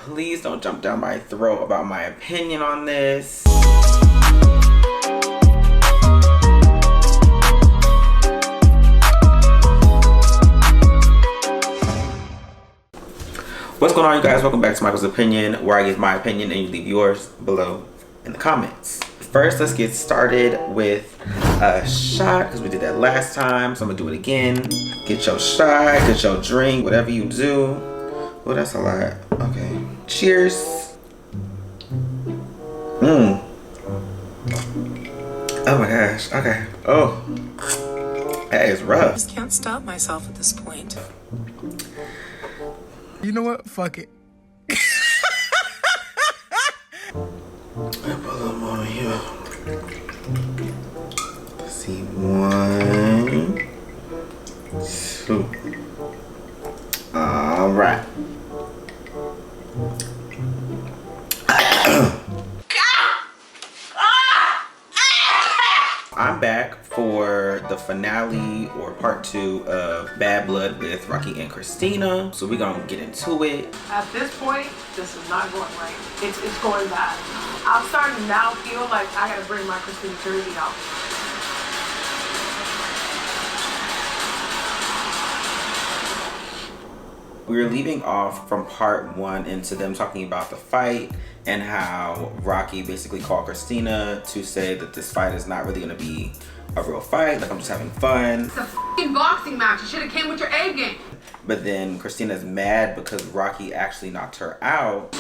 Please don't jump down my throat about my opinion on this. What's going on, you guys? Welcome back to Michael's Opinion, where I give my opinion and you leave yours below in the comments. First, let's get started with a shot, because we did that last time, so I'm gonna do it again. Get your shot, get your drink, whatever you do. Oh, that's a lot. Okay. Cheers. Oh my gosh. Okay. Oh, that is rough. I just can't stop myself at this point. You know what? Fuck it. I put a little more in here. Let's see. 1, 2. All right. I'm back for the finale or part 2 of Bad Blood with Rocky and Christina. So we're gonna get into it. At this point, this is not going right. It's going bad. I'm starting to now feel like I gotta bring my Christina jersey out. We were leaving off from part 1 into them talking about the fight and how Rocky basically called Christina to say that this fight is not really gonna be a real fight, like I'm just having fun. It's a f***ing boxing match. You should have came with your A game. But then Christina's mad because Rocky actually knocked her out.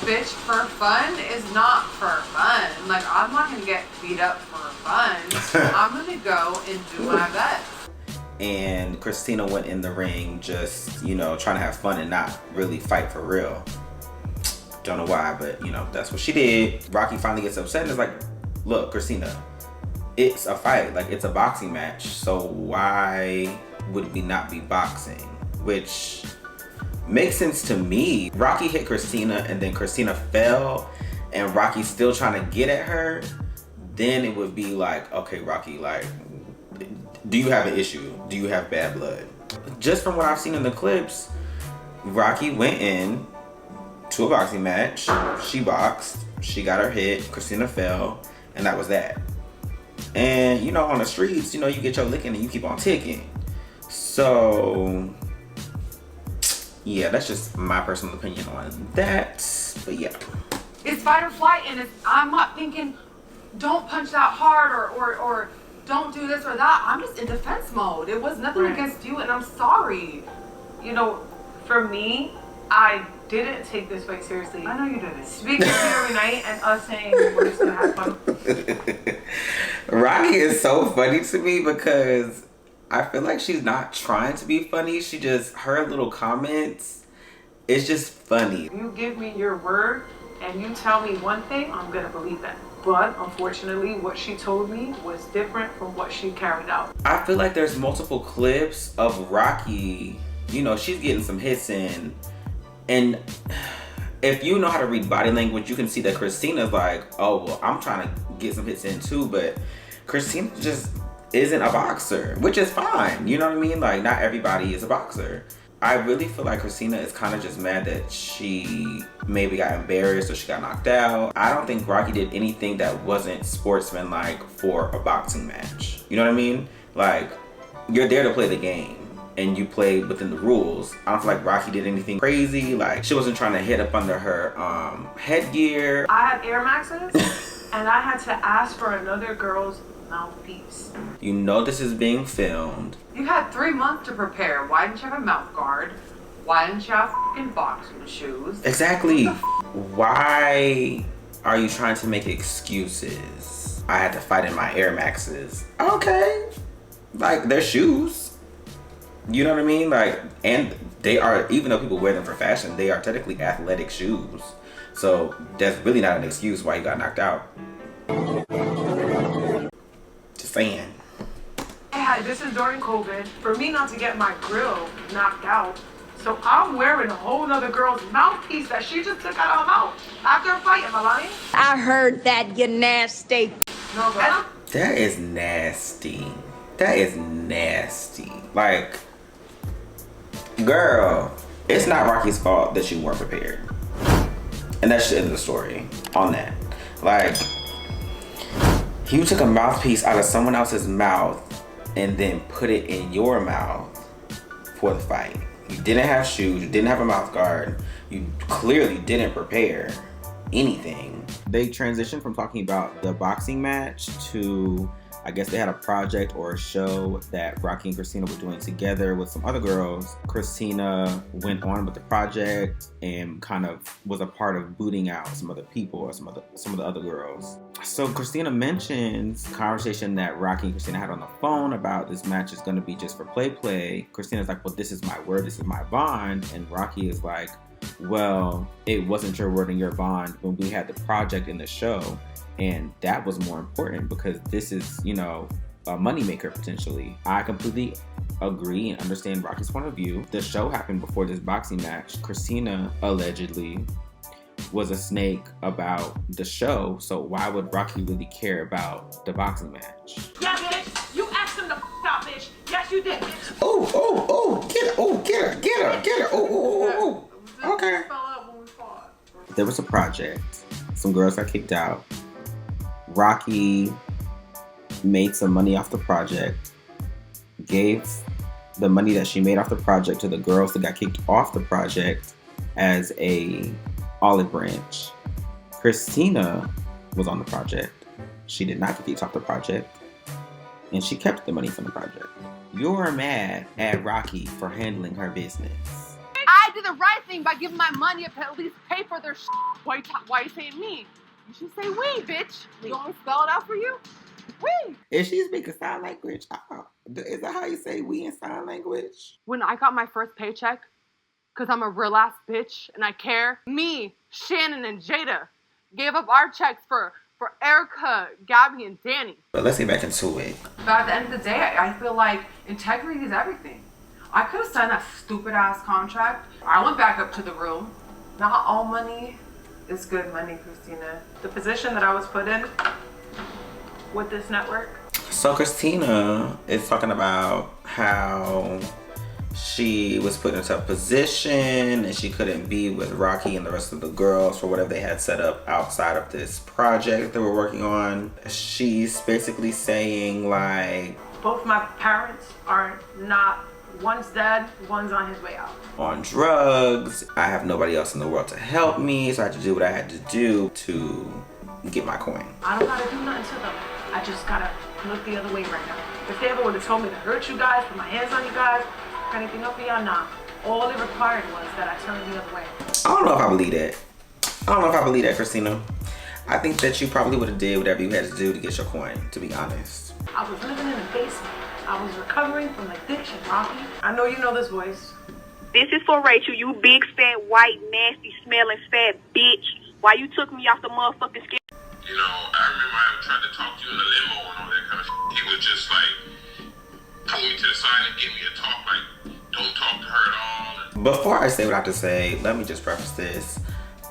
Bitch, for fun is not for fun. Like, I'm not gonna get beat up for fun. I'm gonna go and do my best. And Christina went in the ring just, you know, trying to have fun and not really fight for real. Don't know why, but you know, that's what she did. Rocky finally gets upset and is like, look, Christina, it's a fight, like it's a boxing match. So why would we not be boxing? Which makes sense to me. Rocky hit Christina and then Christina fell and Rocky's still trying to get at her. Then it would be like, okay, Rocky, like, do you have an issue? Do you have bad blood? Just from what I've seen in the clips, Rocky went in to a boxing match. She boxed, she got her hit, Christina fell, and that was that. And you know, on the streets, you know, you get your licking and you keep on ticking. So yeah, that's just my personal opinion on that. But yeah, It's fight or flight, and I'm not thinking, don't punch that hard or don't do this or that. I'm just in defense mode. It was nothing against you, and I'm sorry. You know, for me, I didn't take this fight seriously. I know you didn't. Speaking to you every night and us saying we're just gonna have fun. Rocky is so funny to me because I feel like she's not trying to be funny. She just, her little comments, it's just funny. You give me your word and you tell me one thing, I'm gonna believe that. But unfortunately, what she told me was different from what she carried out. I feel like there's multiple clips of Rocky, you know, she's getting some hits in. And if you know how to read body language, you can see that Christina's like, oh, well, I'm trying to get some hits in too. But Christina just isn't a boxer, which is fine. You know what I mean? Like, not everybody is a boxer. I really feel like Christina is kind of just mad that she maybe got embarrassed or she got knocked out. I don't think Rocky did anything that wasn't sportsmanlike for a boxing match. You know what I mean? Like, you're there to play the game and you play within the rules. I don't feel like Rocky did anything crazy. Like, she wasn't trying to hit up under her headgear. I had Air Maxes and I had to ask for another girl's mouthpiece. You know this is being filmed. You had 3 months to prepare. Why didn't you have a mouth guard? Why didn't you have f***ing boxing shoes? Exactly. Why are you trying to make excuses? I had to fight in my Air Maxes. Okay. Like, they're shoes. You know what I mean? Like, and they are, even though people wear them for fashion, they are technically athletic shoes. So that's really not an excuse why you got knocked out. Just saying. Yeah, this is during COVID. For me not to get my grill knocked out, so I'm wearing a whole nother girl's mouthpiece that she just took out of her mouth after a fight. Am I lying? I heard that, you nasty. No, but That is nasty. That is nasty. Like, girl, It's not Rocky's fault that you weren't prepared. And that's the end of the story on that. Like, you took a mouthpiece out of someone else's mouth and then put it in your mouth for the fight. You didn't have shoes, you didn't have a mouth guard, you clearly didn't prepare anything. They transitioned from talking about the boxing match to, I guess they had a project or a show that Rocky and Christina were doing together with some other girls. Christina went on with the project and kind of was a part of booting out some other people or some of the other girls. So Christina mentions conversation that Rocky and Christina had on the phone about this match is going to be just for play. Christina's like, well, this is my word, this is my bond. And Rocky is like, well, it wasn't your word and your bond when we had the project in the show. And that was more important because this is, you know, a moneymaker potentially. I completely agree and understand Rocky's point of view. The show happened before this boxing match. Christina allegedly was a snake about the show, so why would Rocky really care about the boxing match? Yeah, bitch! You asked him to stop, bitch! Yes, you did, bitch! Get her. Okay. There was a project. Some girls got kicked out. Rocky made some money off the project, gave the money that she made off the project to the girls that got kicked off the project as a olive branch. Christina was on the project. She did not get kicked off the project, and she kept the money from the project. You're mad at Rocky for handling her business. I did the right thing by giving my money up to at least pay for their shit. Why you saying me? You should say we, bitch. You want me to spell it out for you? We. Is she speaking sign language? Is that how you say we in sign language? When I got my first paycheck, because I'm a real ass bitch and I care, me, Shannon, and Jada gave up our checks for Erica, Gabby, and Danny. But let's get back into it. But at the end of the day, I feel like integrity is everything. I could have signed that stupid ass contract. I went back up to the room. Not all money is good money, Christina. The position that I was put in with this network. So Christina is talking about how she was put into a position and she couldn't be with Rocky and the rest of the girls for whatever they had set up outside of this project they were working on. She's basically saying like, both my parents are not, one's dead, one's on his way out. On drugs. I have nobody else in the world to help me, so I had to do what I had to do to get my coin. I don't gotta do nothing to them. I just gotta look the other way right now. If they ever would have told me to hurt you guys, put my hands on you guys, anything up for y'all, nah. All it required was that I turned the other way. I don't know if I believe that. I don't know if I believe that, Christina. I think that you probably would have did whatever you had to do to get your coin, to be honest. I was living in the basement. I was recovering from addiction, Rocky. I know you know this voice. This is for Rachel, you big, fat, white, nasty, smelling, fat bitch. Why you took me off the motherfucking scale? You know, I remember I tried to talk to you in the limo and all that kind of shit. He was just like, pull me to the side and get me to talk, like, don't talk to her at all. Before I say what I have to say, let me just preface this.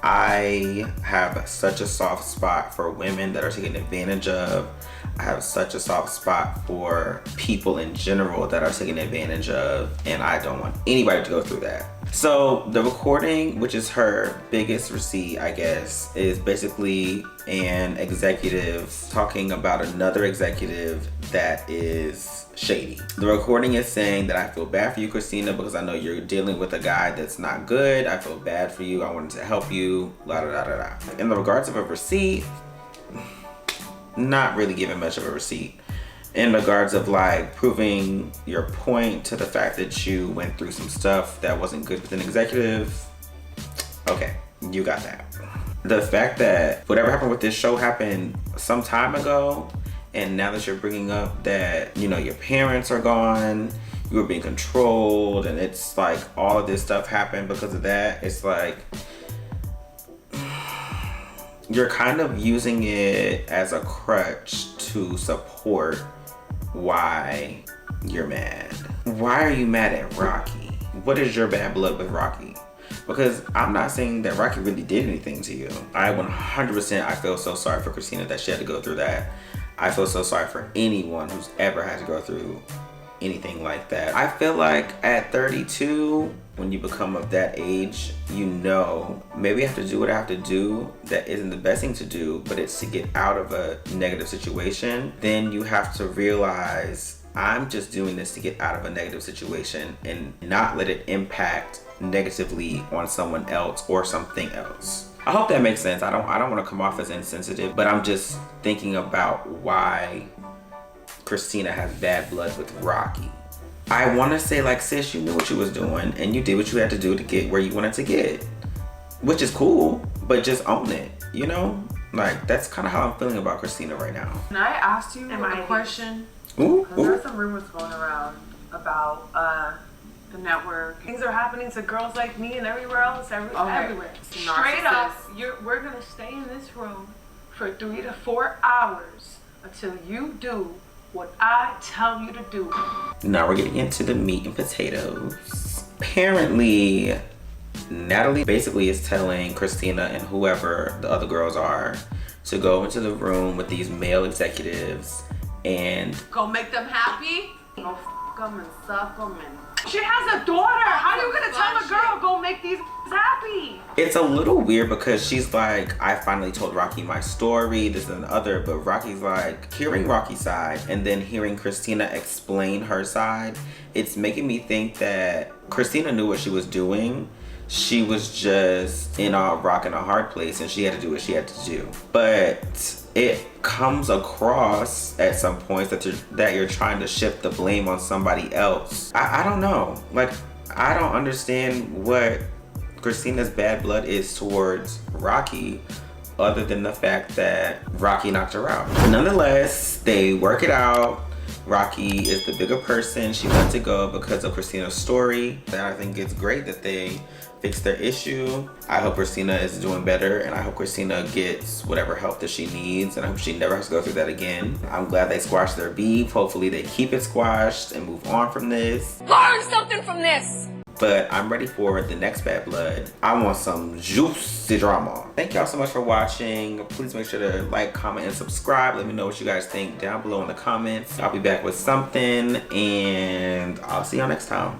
I have such a soft spot for women that are taken advantage of. I have such a soft spot for people in general that are taken advantage of, and I don't want anybody to go through that. So the recording, which is her biggest receipt, I guess, is basically an executive talking about another executive that is shady. The recording is saying that I feel bad for you, Christina, because I know you're dealing with a guy that's not good. I feel bad for you. I wanted to help you, la da da da da. In the regards of a receipt, not really giving much of a receipt. In regards of like proving your point to the fact that you went through some stuff that wasn't good with an executive, okay, you got that. The fact that whatever happened with this show happened some time ago, and now that you're bringing up that, you know, your parents are gone, you were being controlled, and it's like all of this stuff happened because of that, it's like you're kind of using it as a crutch to support why you're mad. Why are you mad at Rocky? What is your bad blood with Rocky? Because I'm not saying that Rocky really did anything to you. I 100%, I feel so sorry for Christina that she had to go through that. I feel so sorry for anyone who's ever had to go through anything like that. I feel like at 32, when you become of that age, you know, maybe I have to do what I have to do that isn't the best thing to do, but it's to get out of a negative situation. Then you have to realize, I'm just doing this to get out of a negative situation and not let it impact negatively on someone else or something else. I hope that makes sense. I don't want to come off as insensitive, but I'm just thinking about why Christina has bad blood with Rocky. I want to say, like, sis, you knew what you was doing and you did what you had to do to get where you wanted to get, which is cool, but just own it, you know? Like, that's kind of how I'm feeling about Christina right now. Can I ask you a question? Ooh, There's some rumors going around about the network. Things are happening to girls like me and everywhere else, everywhere. Straight up, we're gonna stay in this room for 3 to 4 hours until you do what I tell you to do. Now we're getting into the meat and potatoes. Apparently, Natalie basically is telling Christina and whoever the other girls are to go into the room with these male executives and go make them happy? Go f them and suck them and... She has a daughter. How are you gonna tell a girl go make these happy? it's a little weird because she's like, I finally told Rocky my story, this and the other, but Rocky's like, hearing Rocky's side and then hearing Christina explain her side, it's making me think that Christina knew what she was doing. She was just in a rock and a hard place and she had to do what she had to do. But it comes across at some points that you're trying to shift the blame on somebody else. I don't know. Like, I don't understand what Christina's bad blood is towards Rocky other than the fact that Rocky knocked her out. Nonetheless, they work it out. Rocky is the bigger person. She lets it go because of Christina's story. And I think it's great that they fix their issue. I hope Christina is doing better and I hope Christina gets whatever help that she needs and I hope she never has to go through that again. I'm glad they squashed their beef. Hopefully they keep it squashed and move on from this. Learn something from this. But I'm ready for the next Bad Blood. I want some juicy drama. Thank y'all so much for watching. Please make sure to like, comment, and subscribe. Let me know what you guys think down below in the comments. I'll be back with something and I'll see y'all next time.